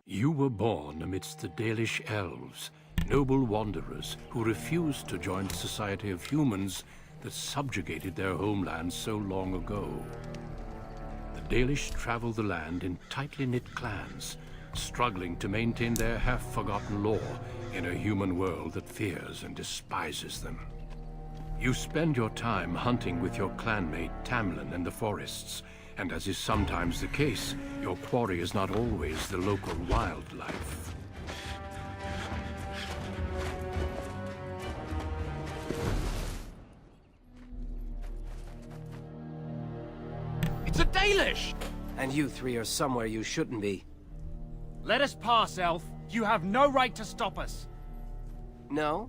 You were born amidst the Dalish elves, noble wanderers who refused to join the society of humans that subjugated their homeland so long ago. The Dalish travel the land in tightly knit clans, struggling to maintain their half-forgotten lore in a human world that fears and despises them. You spend your time hunting with your clanmate Tamlin in the forests, and as is sometimes the case, your quarry is not always the local wildlife. It's a Dalish! And you three are somewhere you shouldn't be. Let us pass, Elf. You have no right to stop us. No?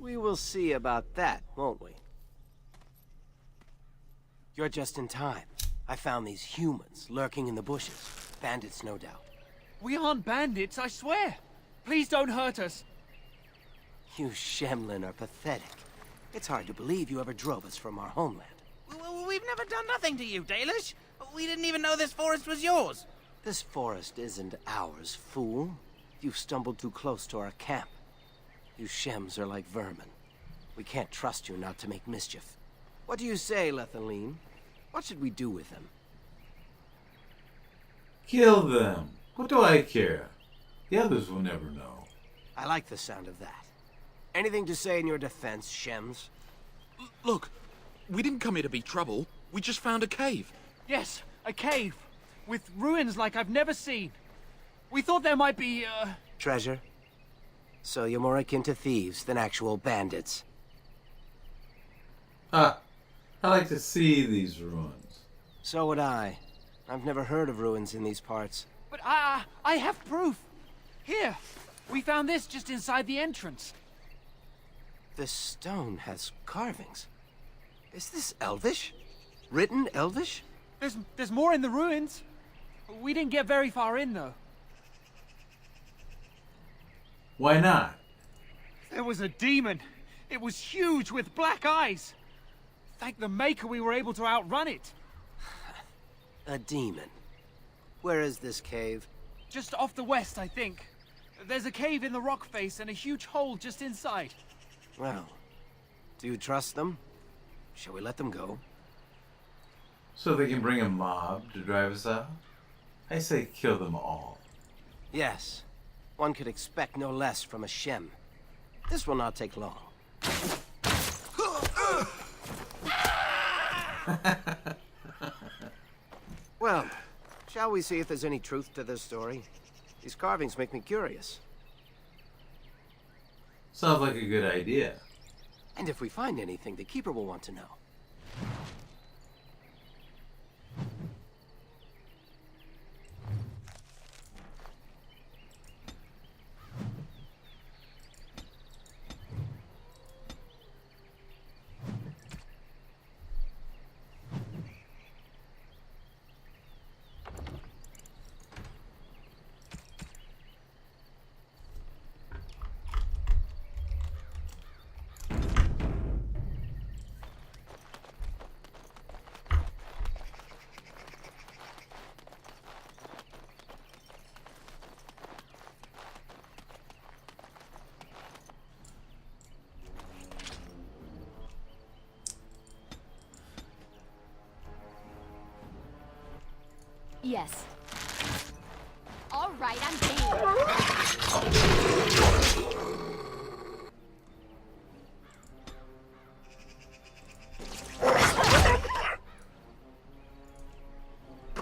We will see about that, won't we? You're just in time. I found these humans lurking in the bushes. Bandits, no doubt. We aren't bandits, I swear. Please don't hurt us. You Shemlin are pathetic. It's hard to believe you ever drove us from our homeland. We've never done nothing to you, Dalish. We didn't even know this forest was yours. This forest isn't ours, fool. You've stumbled too close to our camp. You Shems are like vermin. We can't trust you not to make mischief. What do you say, Luthien? What should we do with them? Kill them. What do I care? The others will never know. I like the sound of that. Anything to say in your defense, Shems? Look, we didn't come here to be trouble. We just found a cave. Yes, a cave. With ruins like I've never seen. We thought there might be, Treasure? So you're more akin to thieves than actual bandits. Ah, I like to see these ruins. So would I. I've never heard of ruins in these parts. But I have proof. Here, we found this just inside the entrance. This stone has carvings. Is this Elvish? Written Elvish? There's more in the ruins. We didn't get very far in, though. Why not? There was a demon. It was huge with black eyes. Thank the Maker we were able to outrun it. A demon. Where is this cave? Just off the west, I think. There's a cave in the rock face and a huge hole just inside. Well, do you trust them? Shall we let them go? So they can bring a mob to drive us out? I say kill them all. Yes. One could expect no less from a Shem. This will not take long. Well, shall we see if there's any truth to this story? These carvings make me curious. Sounds like a good idea. And if we find anything, the Keeper will want to know. Yes. All right, I'm game.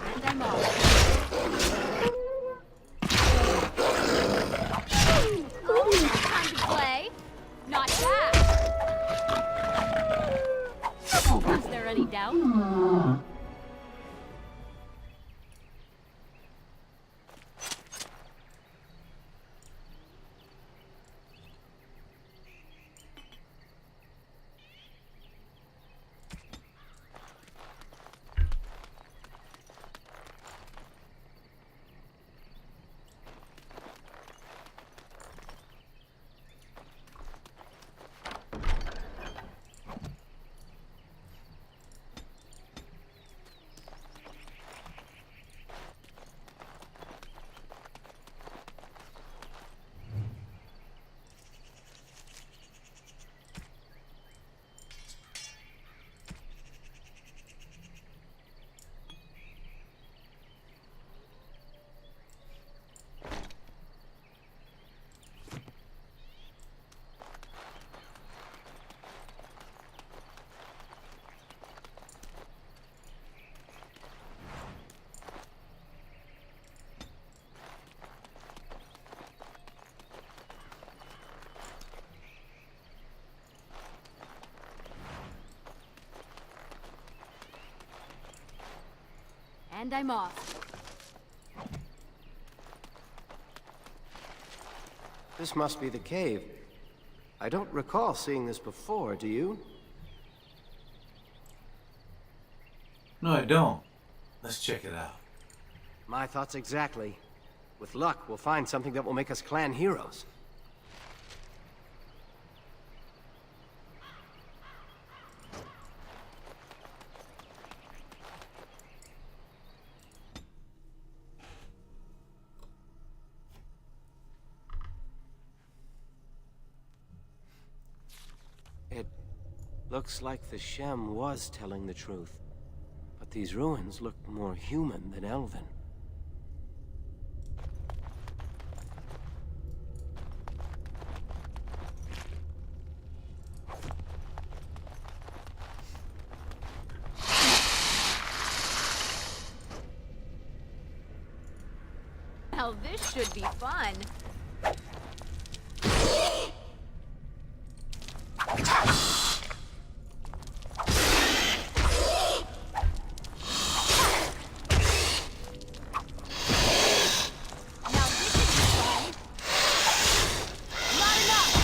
And I'm off. Oh, time to play. Not bad. Is there any doubt? And I'm off. This must be the cave. I don't recall seeing this before, do you? No, I don't. Let's check it out. My thoughts exactly. With luck, we'll find something that will make us clan heroes. It looks like the Shem was telling the truth. But these ruins look more human than elven. Well, this should be fun. Now this should be fun. Not enough.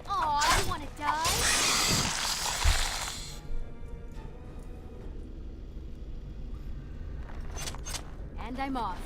Aw, you wanna die? And I'm off.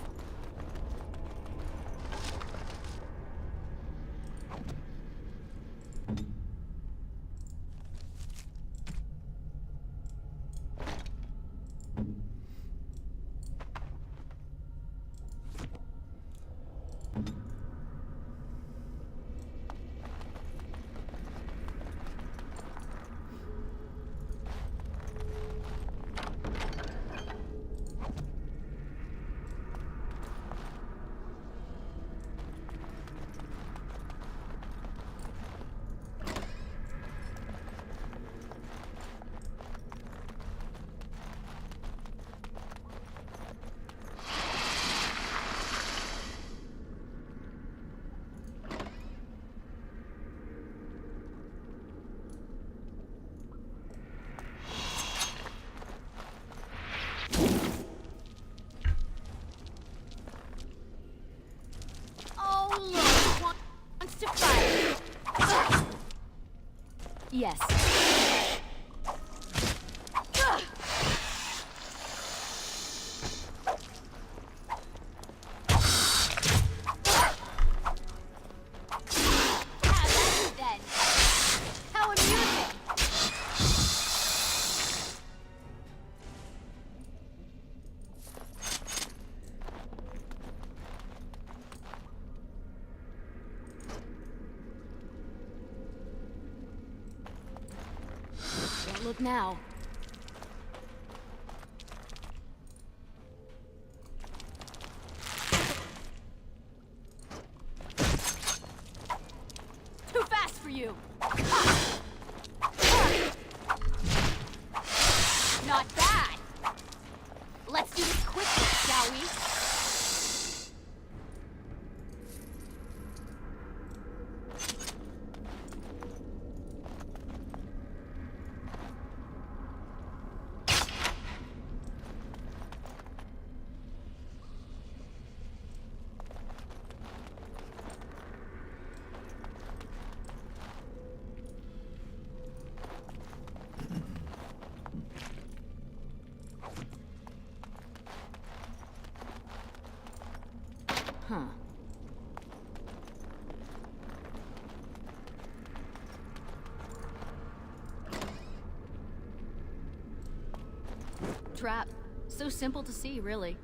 Oh, look, wants to fight. Yes. Have at it then. How amusing. Don't look now. Too fast for you. Not bad. Let's do this quickly, shall we? Huh. Trap. So simple to see, really.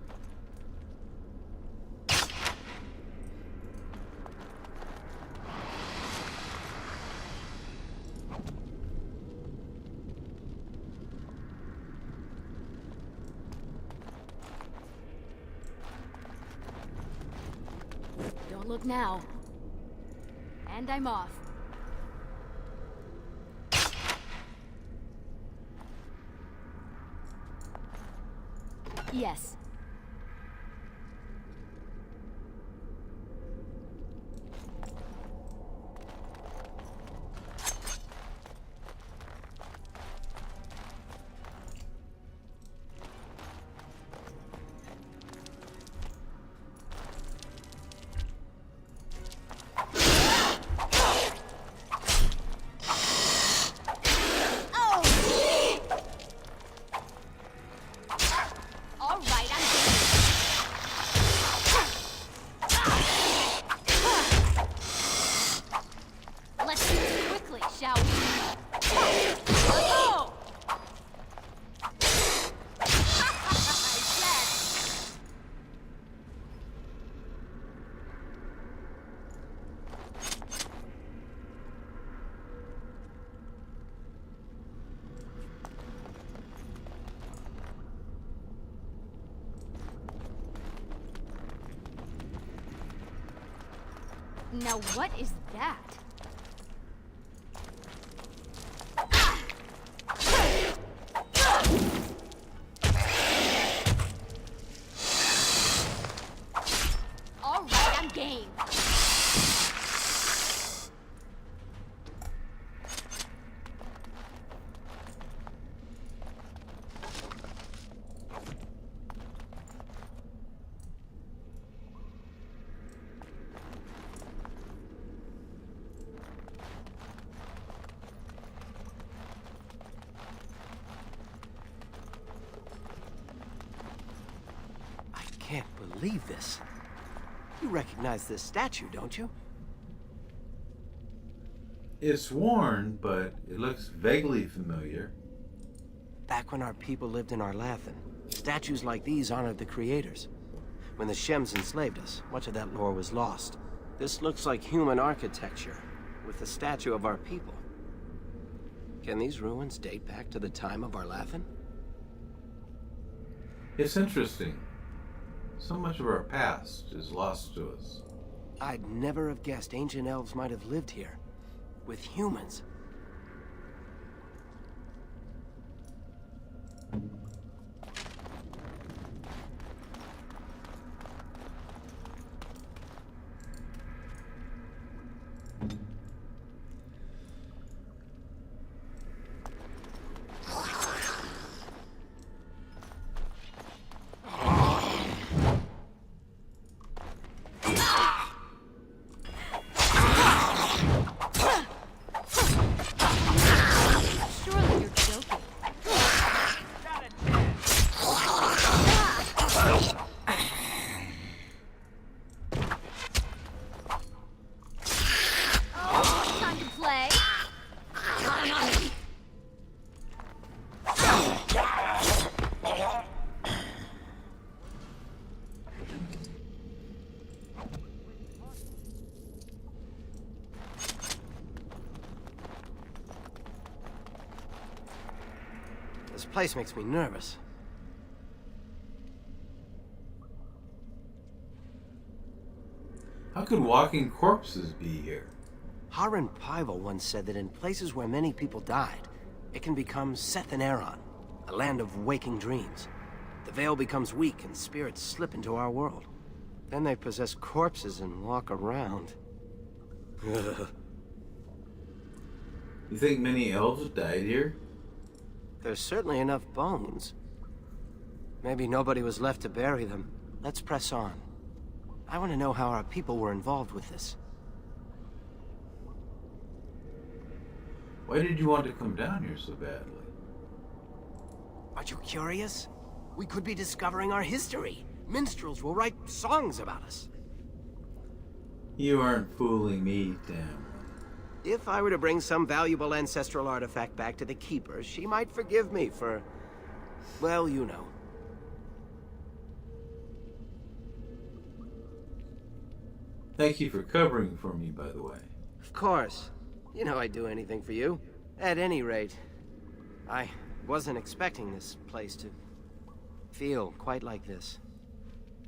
Don't look now. And I'm off. Yes. Now what is that? All right, I'm game. I can't believe this. You recognize this statue, don't you? It's worn, but it looks vaguely familiar. Back when our people lived in Arlathan, statues like these honored the creators. When the Shems enslaved us, much of that lore was lost. This looks like human architecture, with the statue of our people. Can these ruins date back to the time of Arlathan? It's interesting. So much of our past is lost to us. I'd never have guessed ancient elves might have lived here, with humans. Surely you're joking. Oh, time to play. This place makes me nervous. How could walking corpses be here? Harun Pival once said that in places where many people died, it can become Seth and Aaron, a land of waking dreams. The veil becomes weak and spirits slip into our world. Then they possess corpses and walk around. You think many elves died here? There's certainly enough bones. Maybe nobody was left to bury them. Let's press on. I want to know how our people were involved with this. Why did you want to come down here so badly? Aren't you curious? We could be discovering our history. Minstrels will write songs about us. You aren't fooling me, damn. If I were to bring some valuable ancestral artifact back to the Keeper, she might forgive me for... well, you know. Thank you for covering for me, by the way. Of course. You know I'd do anything for you. At any rate, I wasn't expecting this place to feel quite like this.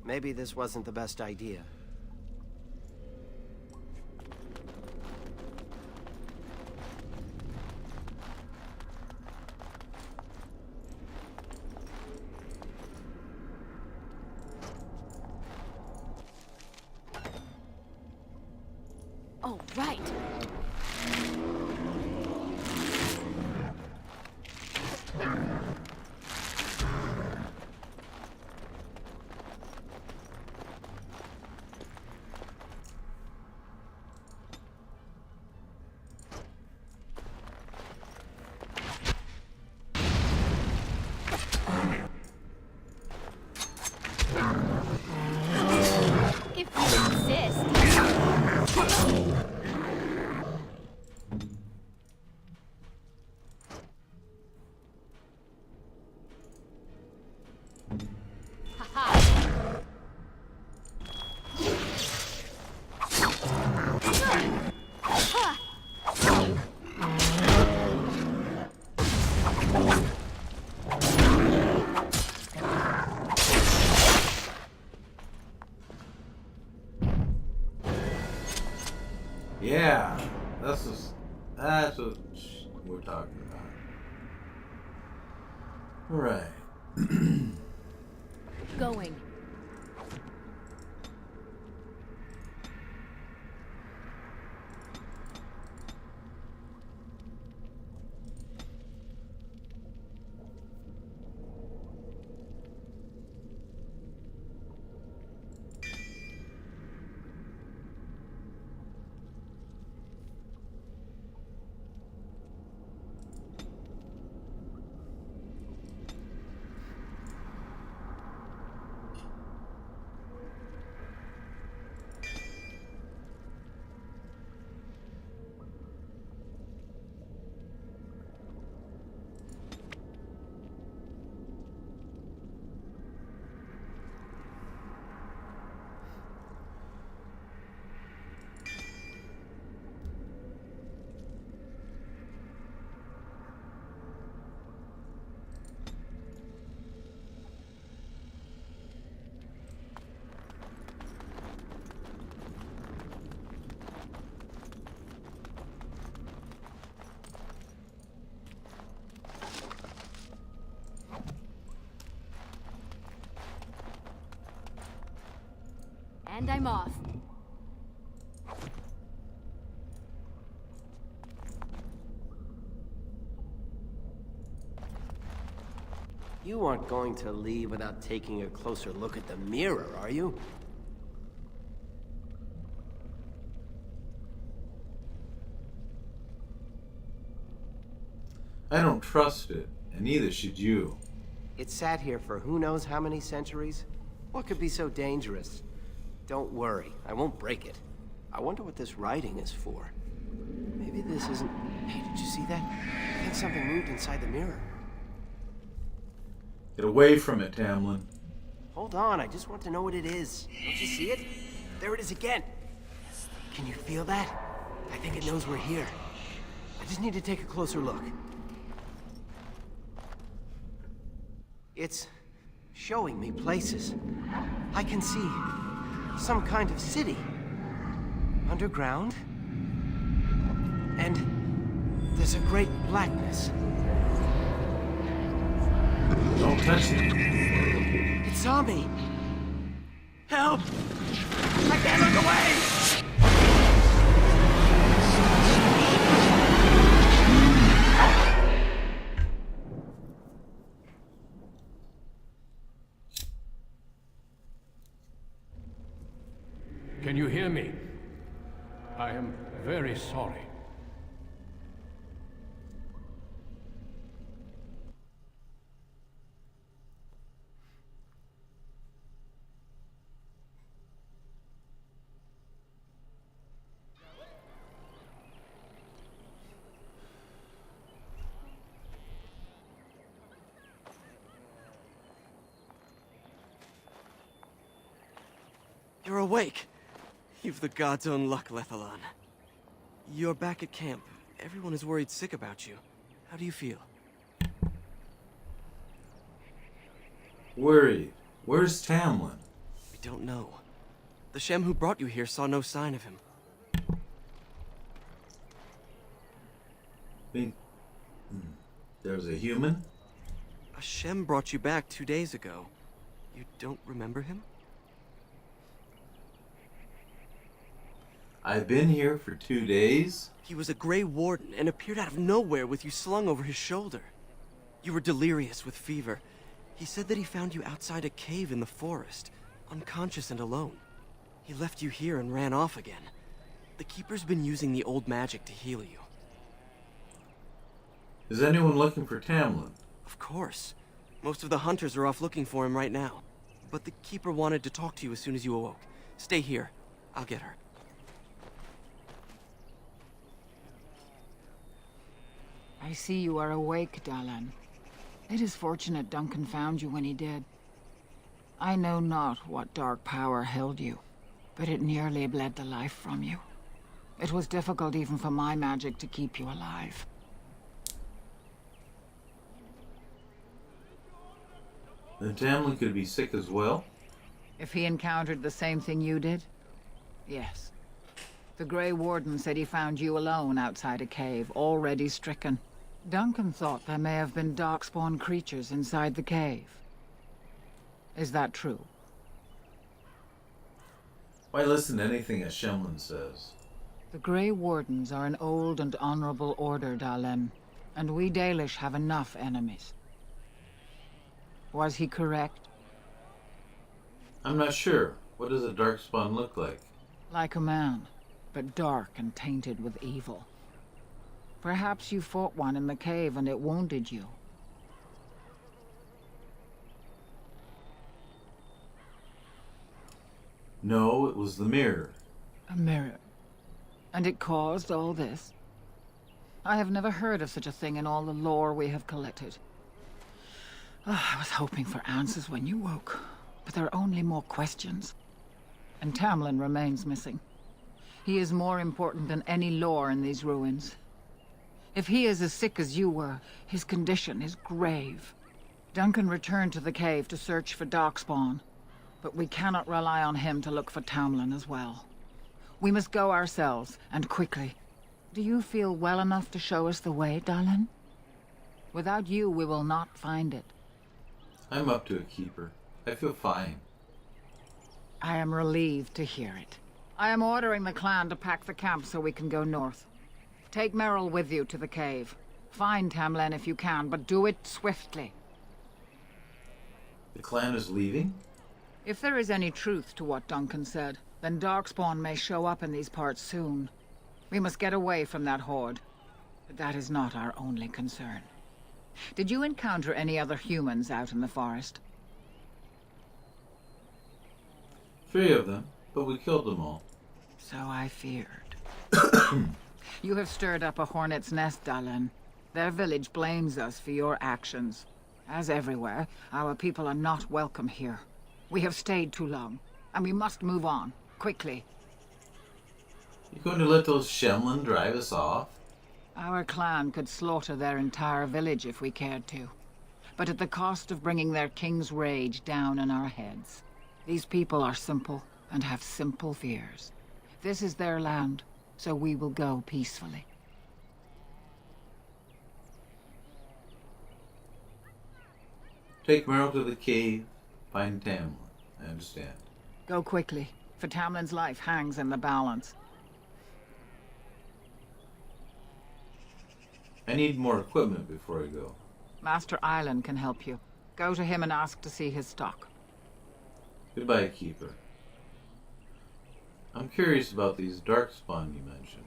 Maybe this wasn't the best idea. Oh, right. If you insist. we're talking about. Right. Going. And I'm off. You aren't going to leave without taking a closer look at the mirror, are you? I don't trust it, and neither should you. It sat here for who knows how many centuries? What could be so dangerous? Don't worry, I won't break it. I wonder what this writing is for. Maybe this isn't... Hey, did you see that? I think something moved inside the mirror. Get away from it, Tamlin. Hold on, I just want to know what it is. Don't you see it? There it is again. Can you feel that? I think it knows we're here. I just need to take a closer look. It's showing me places. I can see some kind of city. Underground. And there's a great blackness. Don't touch it. It saw me. Help! I can't look away! Can you hear me? I am very sorry. You're awake. You've the god's own luck, Lethalon. You're back at camp. Everyone is worried sick about you. How do you feel? Worried. Where's Tamlin? We don't know. The Shem who brought you here saw no sign of him. There's a human? A Shem brought you back 2 days ago. You don't remember him? I've been here for 2 days? He was a Grey Warden and appeared out of nowhere with you slung over his shoulder. You were delirious with fever. He said that he found you outside a cave in the forest, unconscious and alone. He left you here and ran off again. The Keeper's been using the old magic to heal you. Is anyone looking for Tamlin? Of course. Most of the hunters are off looking for him right now. But the Keeper wanted to talk to you as soon as you awoke. Stay here. I'll get her. I see you are awake, Dalan. It is fortunate Duncan found you when he did. I know not what dark power held you, but it nearly bled the life from you. It was difficult even for my magic to keep you alive. Then Tamlin could be sick as well? If he encountered the same thing you did, yes. The Grey Warden said he found you alone outside a cave, already stricken. Duncan thought there may have been Darkspawn creatures inside the cave. Is that true? Why listen to anything a Shemlin says? The Grey Wardens are an old and honorable order, Dalen, and we Dalish have enough enemies. Was he correct? I'm not sure. What does a Darkspawn look like? Like a man, but dark and tainted with evil. Perhaps you fought one in the cave and it wounded you. No, it was the mirror. A mirror. And it caused all this? I have never heard of such a thing in all the lore we have collected. I was hoping for answers when you woke, but there are only more questions. And Tamlin remains missing. He is more important than any lore in these ruins. If he is as sick as you were, his condition is grave. Duncan returned to the cave to search for Darkspawn, but we cannot rely on him to look for Tamlin as well. We must go ourselves, and quickly. Do you feel well enough to show us the way, Dalen? Without you, we will not find it. I'm up to it, Keeper. I feel fine. I am relieved to hear it. I am ordering the clan to pack the camp so we can go north. Take Merrill with you to the cave. Find Tamlin if you can, but do it swiftly. The clan is leaving? If there is any truth to what Duncan said, then Darkspawn may show up in these parts soon. We must get away from that horde. But that is not our only concern. Did you encounter any other humans out in the forest? 3 of them, but we killed them all. So I feared. You have stirred up a hornet's nest, Dalen. Their village blames us for your actions. As everywhere, our people are not welcome here. We have stayed too long, and we must move on, quickly. You going to let those Shemlin drive us off? Our clan could slaughter their entire village if we cared to, but at the cost of bringing their king's rage down on our heads. These people are simple, and have simple fears. This is their land, so we will go peacefully. Take Merrill to the cave, find Tamlin. I understand. Go quickly, for Tamlin's life hangs in the balance. I need more equipment before I go. Master Island can help you. Go to him and ask to see his stock. Goodbye, Keeper. I'm curious about these Darkspawn you mentioned.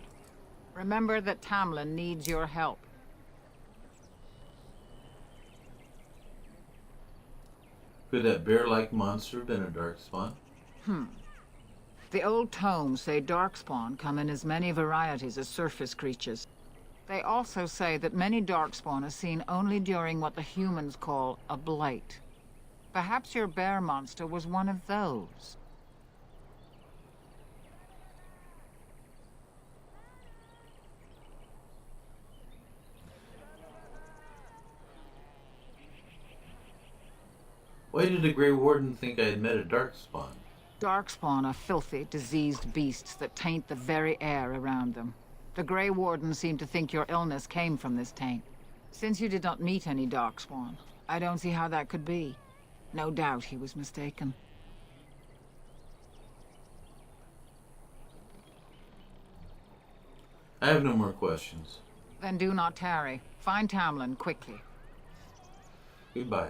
Remember that Tamlin needs your help. Could that bear-like monster have been a Darkspawn? The old tomes say Darkspawn come in as many varieties as surface creatures. They also say that many Darkspawn are seen only during what the humans call a blight. Perhaps your bear monster was one of those. Why did the Grey Warden think I had met a Darkspawn? Darkspawn are filthy, diseased beasts that taint the very air around them. The Grey Warden seemed to think your illness came from this taint. Since you did not meet any Darkspawn, I don't see how that could be. No doubt he was mistaken. I have no more questions. Then do not tarry. Find Tamlin quickly. Goodbye.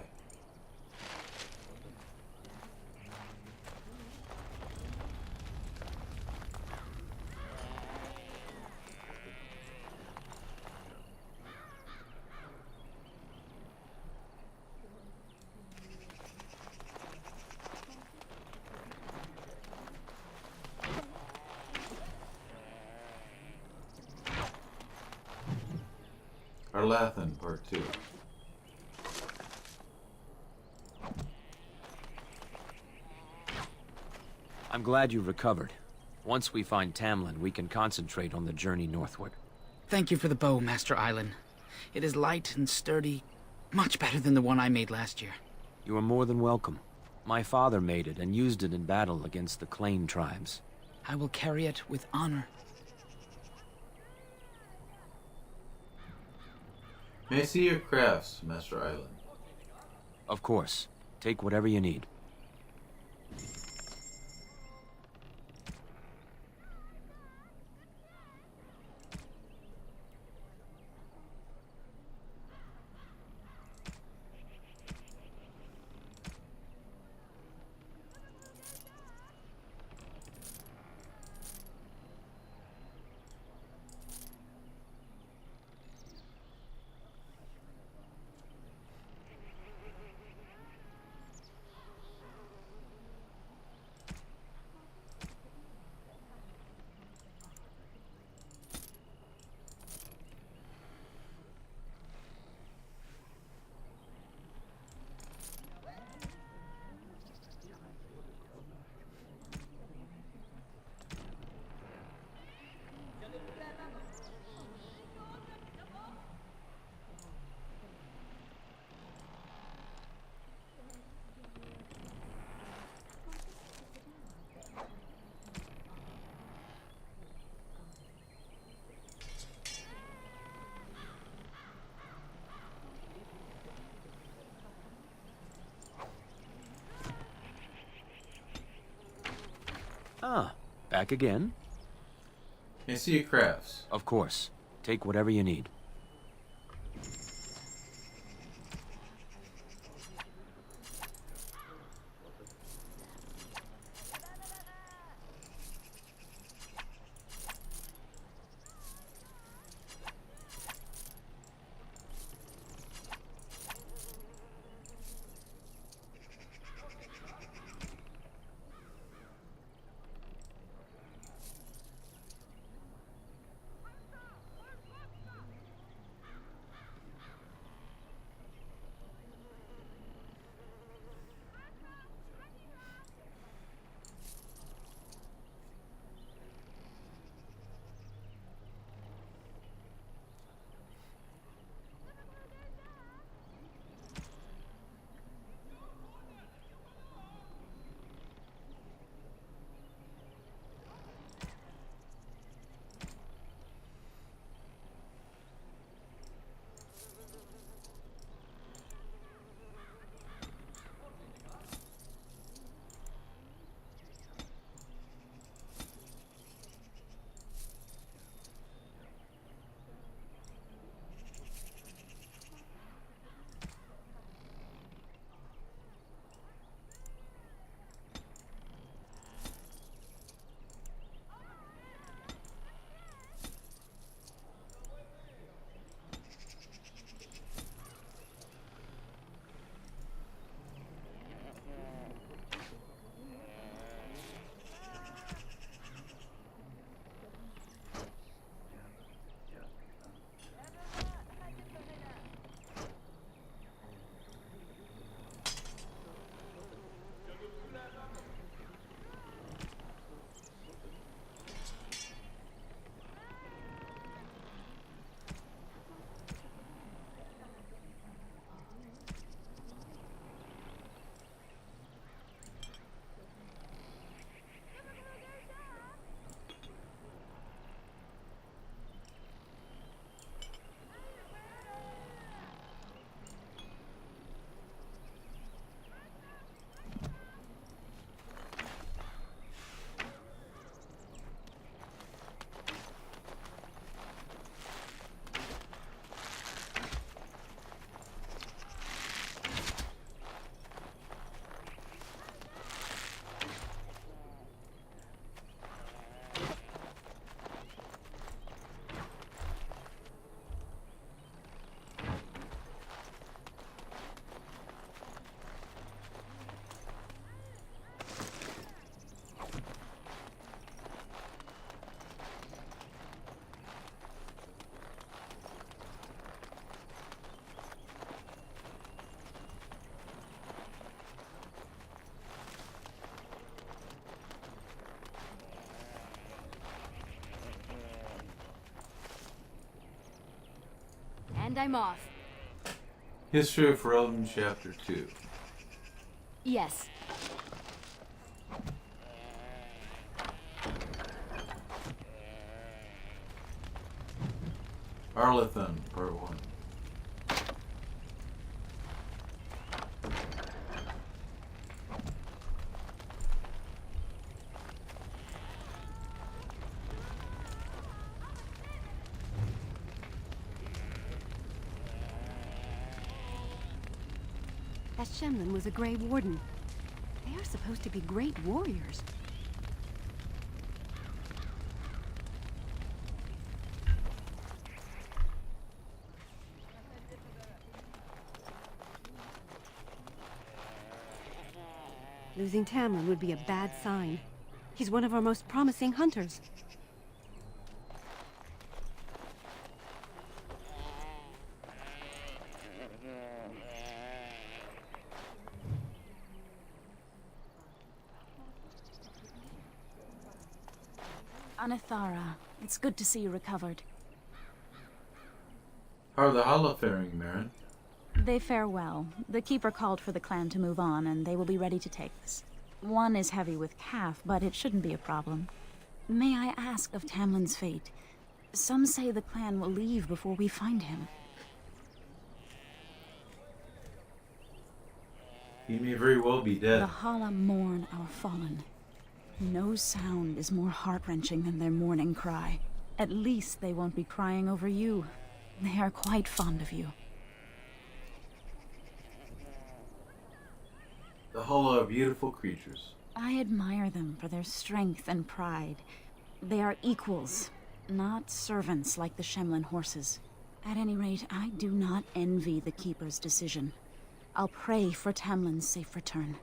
Luthien, Part 2. I'm glad you recovered. Once we find Tamlin, we can concentrate on the journey northward. Thank you for the bow, Master Island. It is light and sturdy, much better than the one I made last year. You are more than welcome. My father made it and used it in battle against the Clane tribes. I will carry it with honor. May I see your crafts, Master Island? Of course. Take whatever you need. Ah, back again? May I see your crafts? Of course. Take whatever you need. And I'm off. History of Realm, Chapter 2. Yes. Arlathan, Part 1. As Shemlin was a Grey Warden. They are supposed to be great warriors. Losing Tamlin would be a bad sign. He's one of our most promising hunters. Anithara, it's good to see you recovered. How are the Hala faring, Marin? They fare well. The Keeper called for the clan to move on, and they will be ready to take us. One is heavy with calf, but it shouldn't be a problem. May I ask of Tamlin's fate? Some say the clan will leave before we find him. He may very well be dead. The Hala mourn our fallen. No sound is more heart-wrenching than their mourning cry. At least they won't be crying over you. They are quite fond of you. The Hala are beautiful creatures. I admire them for their strength and pride. They are equals, not servants like the Shemlin horses. At any rate, I do not envy the Keeper's decision. I'll pray for Tamlin's safe return.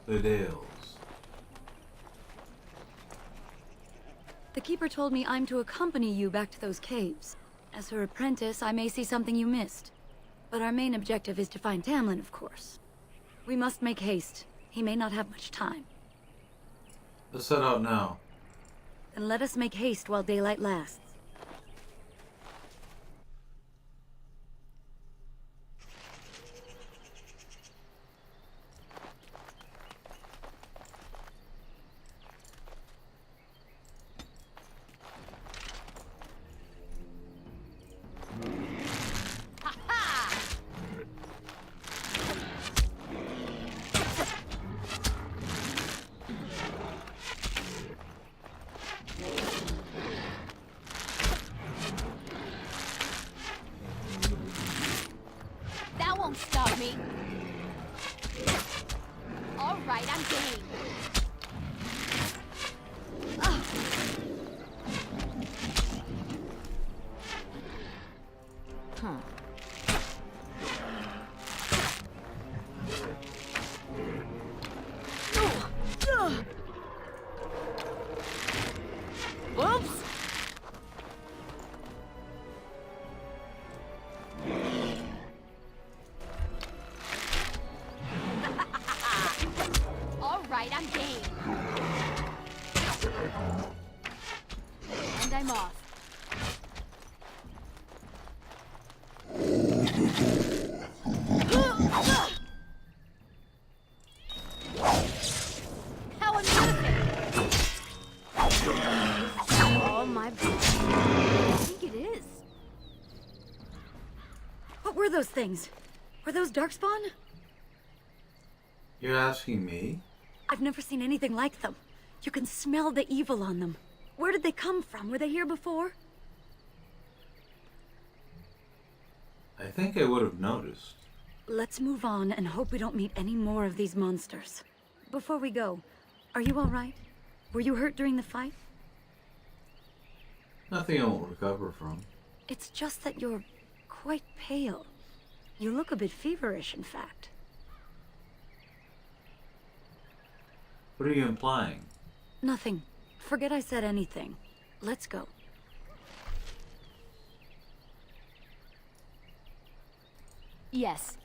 The Dales. The Keeper told me I'm to accompany you back to those caves. As her apprentice, I may see something you missed. But our main objective is to find Tamlin, of course. We must make haste. He may not have much time. Let's set out now. Then let us make haste while daylight lasts. Stop me. All right, I'm game. Huh. Whoops! I'm game. And I'm off. How amusing! Oh my God. I think it is. What were those things? Were those Darkspawn? You're asking me? I've never seen anything like them. You can smell the evil on them. Where did they come from? Were they here before? I think I would have noticed. Let's move on and hope we don't meet any more of these monsters. Before we go, are you all right? Were you hurt during the fight? Nothing I won't recover from. It's just that you're quite pale. You look a bit feverish, in fact. What are you implying? Nothing. Forget I said anything. Let's go. Yes.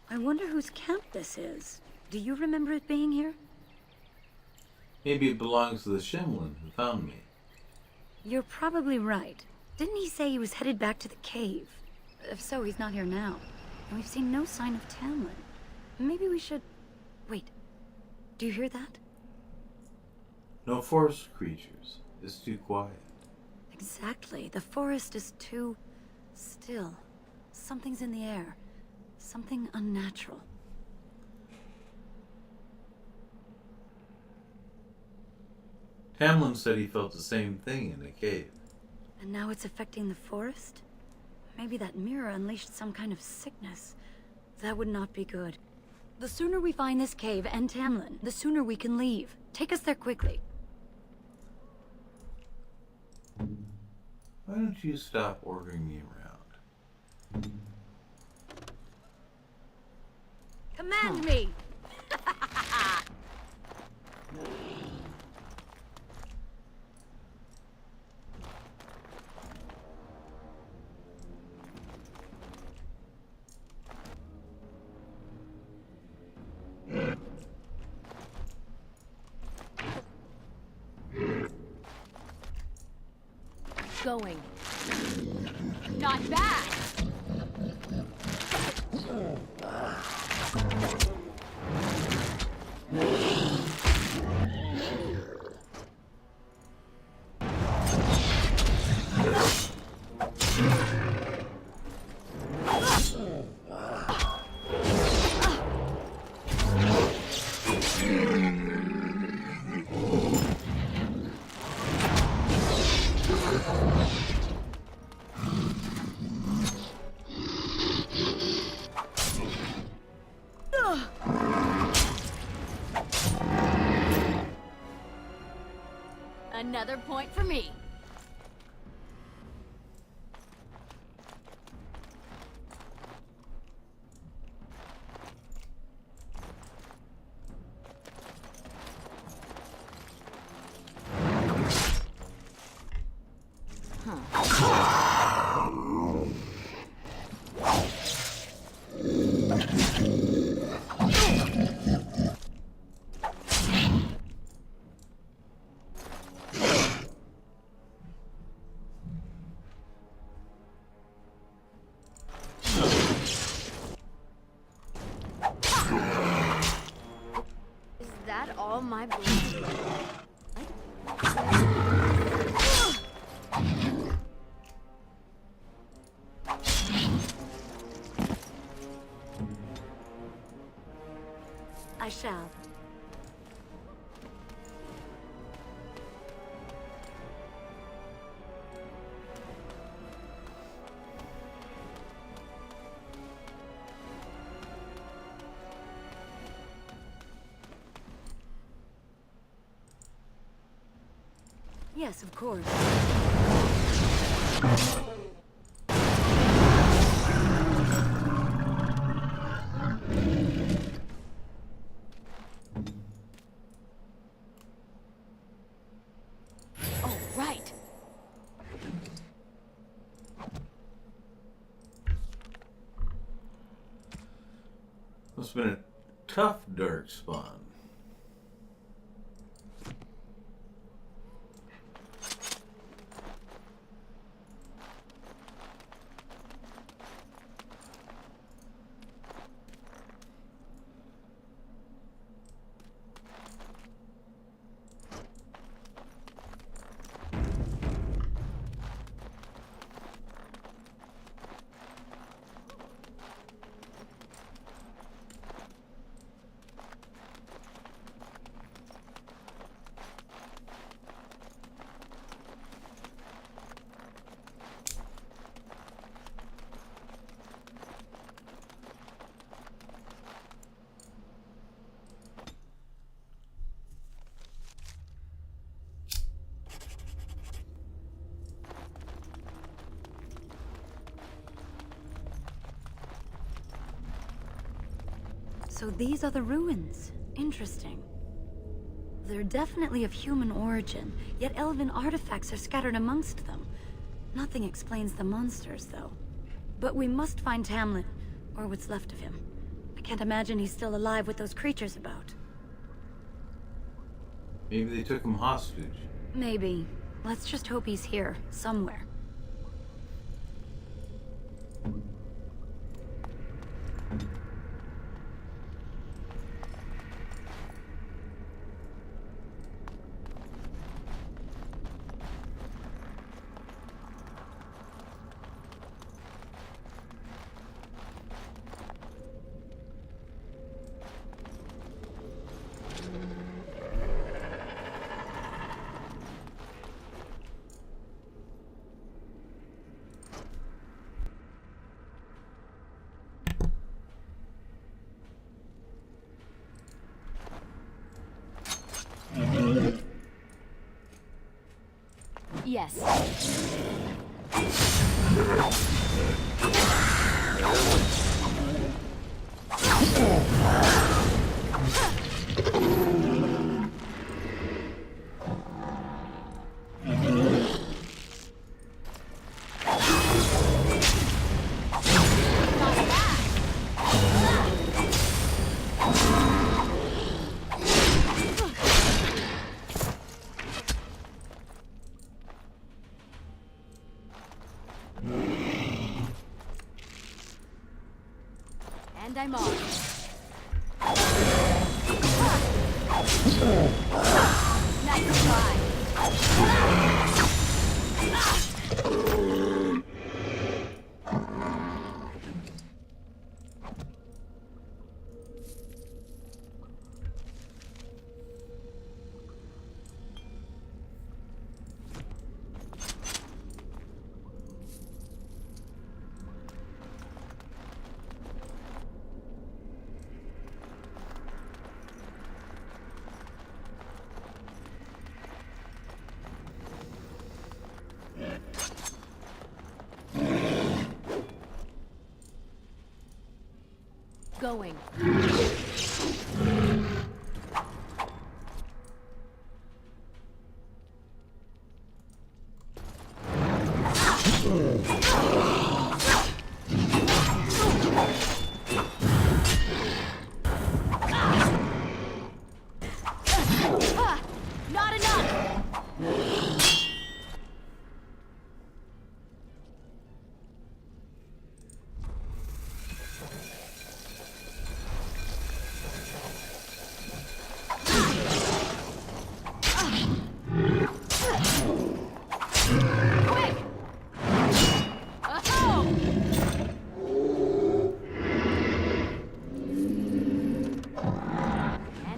I wonder whose camp this is. Do you remember it being here? Maybe it belongs to the Shemlin who found me. You're probably right. Didn't he say he was headed back to the cave? If so, he's not here now. And we've seen no sign of Tamlin. Maybe we should... Wait. Do you hear that? No forest creatures. It's too quiet. Exactly. The forest is too... still. Something's in the air. Something unnatural. Tamlin said he felt the same thing in the cave. And now it's affecting the forest? Maybe that mirror unleashed some kind of sickness. That would not be good. The sooner we find this cave and Tamlin, the sooner we can leave. Take us there quickly. Why don't you stop ordering me around? Command me! Going. Not bad. Another point for me. All my blood. I shall. Yes, of course. Oh, right. Must have been a tough Darkspawn. So these are the ruins. Interesting. They're definitely of human origin, yet elven artifacts are scattered amongst them. Nothing explains the monsters, though. But we must find Tamlin, or what's left of him. I can't imagine he's still alive with those creatures about. Maybe they took him hostage. Maybe. Let's just hope he's here, somewhere. Yes. And I'm off. Nice try. Going. Not enough.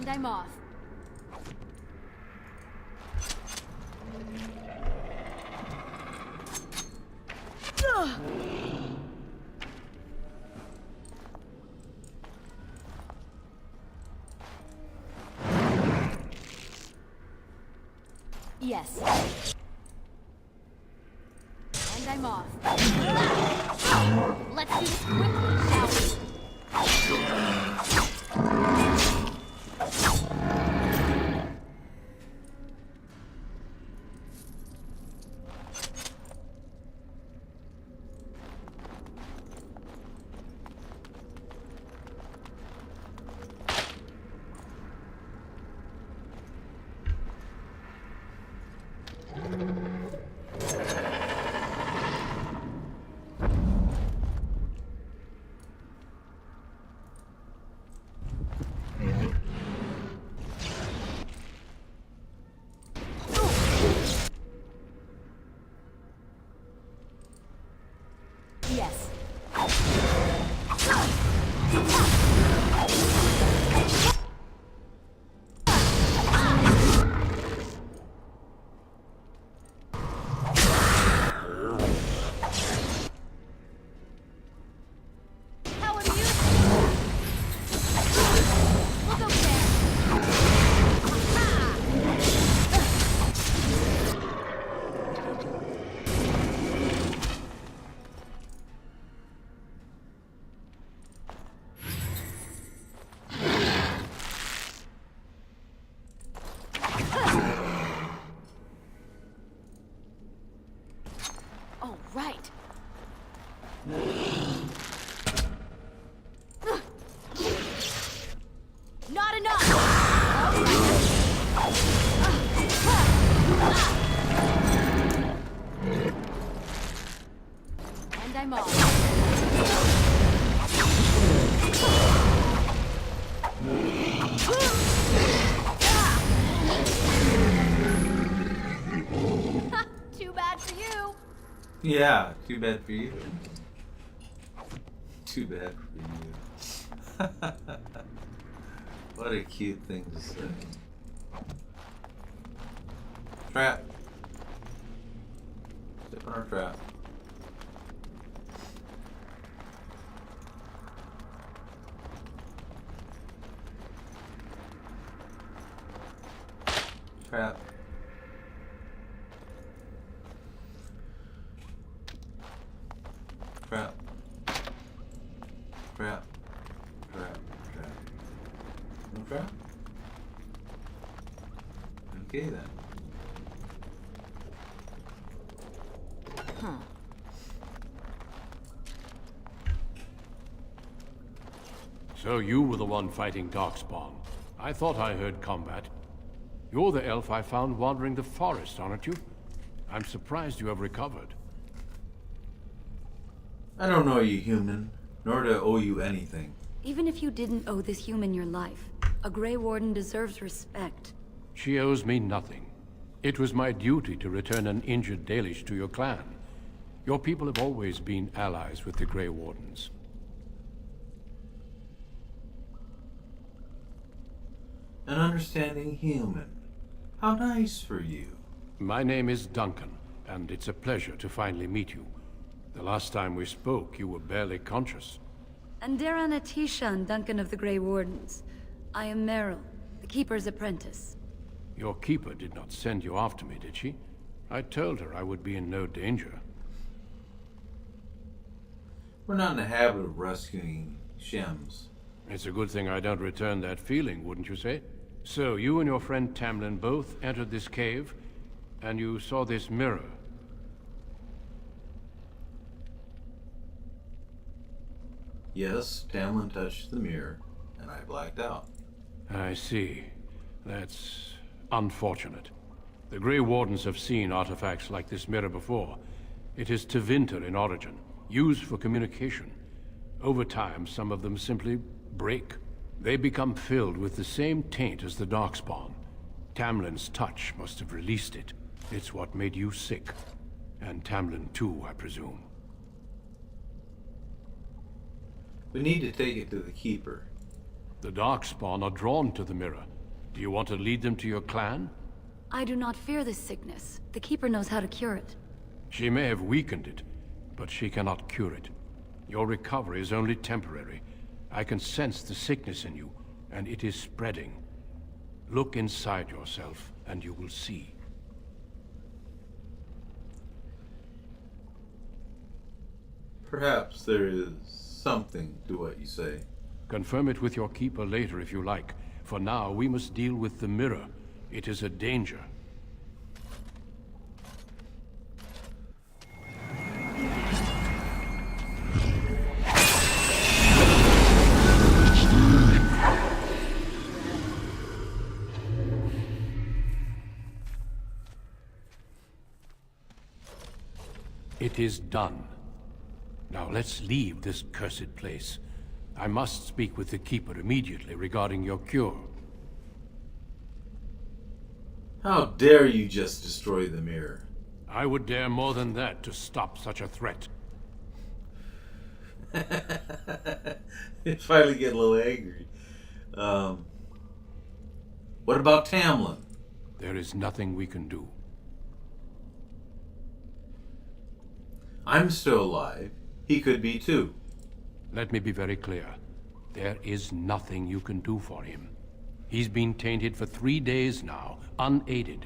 I'm off. Yes. And I'm off. Let's do this quickly, shall we? Yes. How amusing! Look over there! Oh, right. Not enough! Yeah, too bad for you. Too bad for you. What a cute thing to say. Trap. Step on our trap. Trap. Trap. Trap. Trap. Trap. No trap? Okay then. Huh. So you were the one fighting Darkspawn. I thought I heard combat. You're the elf I found wandering the forest, aren't you? I'm surprised you have recovered. I don't know you, human, nor do I owe you anything. Even if you didn't owe this human your life, a Grey Warden deserves respect. She owes me nothing. It was my duty to return an injured Dalish to your clan. Your people have always been allies with the Grey Wardens. An understanding human. How nice for you. My name is Duncan, and it's a pleasure to finally meet you. The last time we spoke, you were barely conscious. And Darana Tishan, Duncan of the Grey Wardens. I am Meryl, the Keeper's apprentice. Your keeper did not send you after me, did she? I told her I would be in no danger. We're not in the habit of rescuing Shems. It's a good thing I don't return that feeling, wouldn't you say? So, you and your friend Tamlin both entered this cave, and you saw this mirror. Yes, Tamlin touched the mirror, and I blacked out. I see. That's unfortunate. The Grey Wardens have seen artifacts like this mirror before. It is Tevinter in origin, used for communication. Over time, some of them simply break. They become filled with the same taint as the Darkspawn. Tamlin's touch must have released it. It's what made you sick. And Tamlin too, I presume. We need to take it to the Keeper. The Darkspawn are drawn to the mirror. Do you want to lead them to your clan? I do not fear this sickness. The Keeper knows how to cure it. She may have weakened it, but she cannot cure it. Your recovery is only temporary. I can sense the sickness in you, and it is spreading. Look inside yourself, and you will see. Perhaps there is something to what you say. Confirm it with your keeper later if you like. For now, we must deal with the mirror. It is a danger. It is done. Now let's leave this cursed place. I must speak with the Keeper immediately regarding your cure. How dare you just destroy the mirror? I would dare more than that to stop such a threat. You finally get a little angry. What about Tamlin? There is nothing we can do. I'm still alive. He could be too. Let me be very clear. There is nothing you can do for him. He's been tainted for 3 days now, unaided.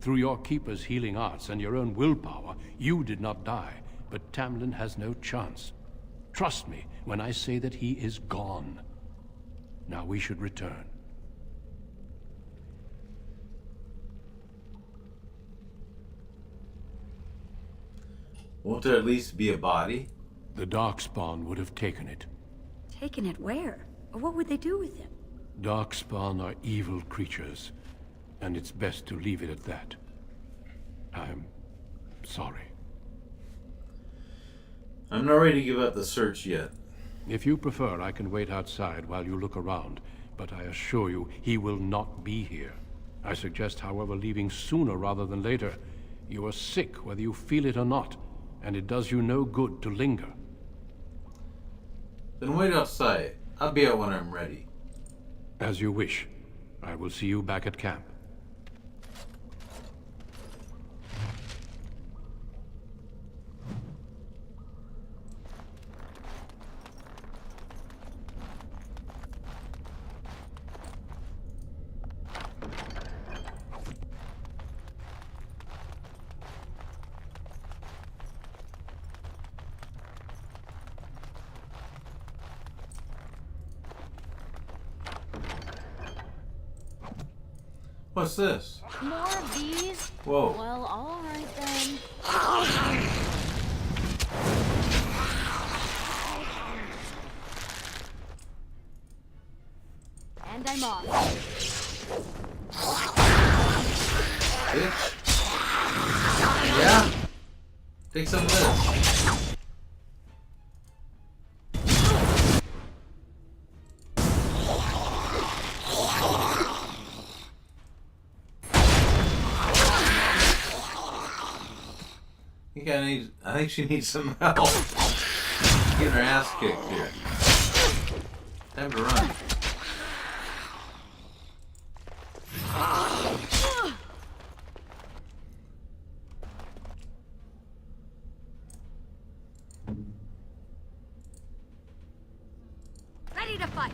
Through your Keeper's healing arts and your own willpower, you did not die, but Tamlin has no chance. Trust me when I say that he is gone. Now we should return. Won't there at least be a body? The Darkspawn would have taken it. Taken it where? Or what would they do with him? Darkspawn are evil creatures, and it's best to leave it at that. I'm sorry. I'm not ready to give up the search yet. If you prefer, I can wait outside while you look around, but I assure you, he will not be here. I suggest, however, leaving sooner rather than later. You are sick, whether you feel it or not. and it does you no good to linger. Then wait outside. I'll be out when I'm ready. As you wish. I will see you back at camp. What's this? More of these? Whoa. Well, all right then. And I'm off. Bitch. Yeah. Take some of this. I think she needs some help. Getting her ass kicked here. Time to run. Ready to fight.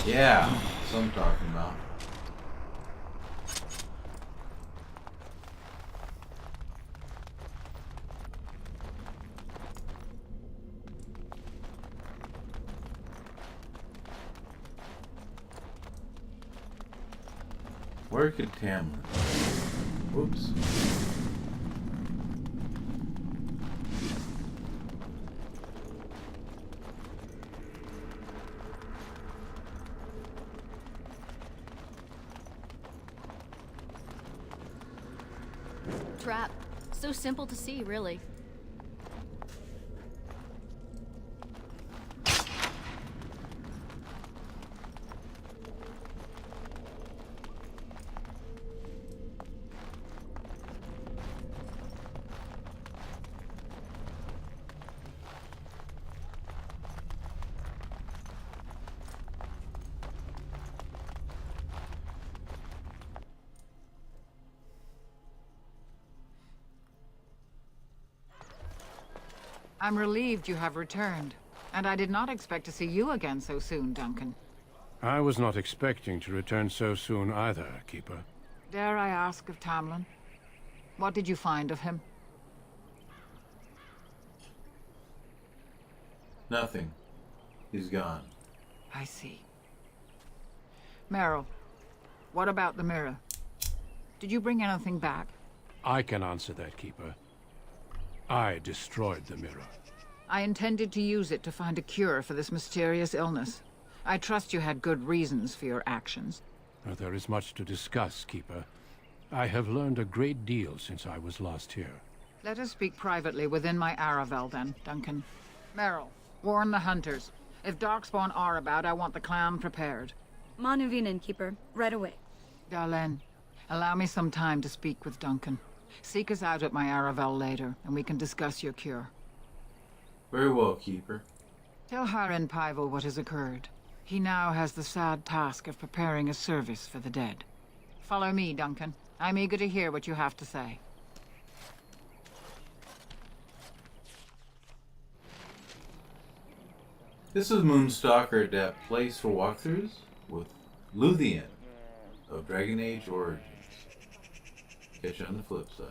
Yeah, that's what I'm talking about. Where could Tamlin? Whoops. Trap. So simple to see, really. I'm relieved you have returned. And I did not expect to see you again so soon, Duncan. I was not expecting to return so soon either, Keeper. Dare I ask of Tamlin? What did you find of him? Nothing. He's gone. I see. Meryl, what about the mirror? Did you bring anything back? I can answer that, Keeper. I destroyed the mirror. I intended to use it to find a cure for this mysterious illness. I trust you had good reasons for your actions. There is much to discuss, Keeper. I have learned a great deal since I was last here. Let us speak privately within my Aravel, then, Duncan. Meryl, warn the hunters. If Darkspawn are about, I want the clan prepared. Manuvinen, Keeper. Right away. Darlene, allow me some time to speak with Duncan. Seek us out at my Aravel later, and we can discuss your cure. Very well, Keeper. Tell Harin Paival what has occurred. He now has the sad task of preparing a service for the dead. Follow me, Duncan. I'm eager to hear what you have to say. This is Moonstalker at that place for walkthroughs with Luthien of Dragon Age Origins. Catch you on the flip side.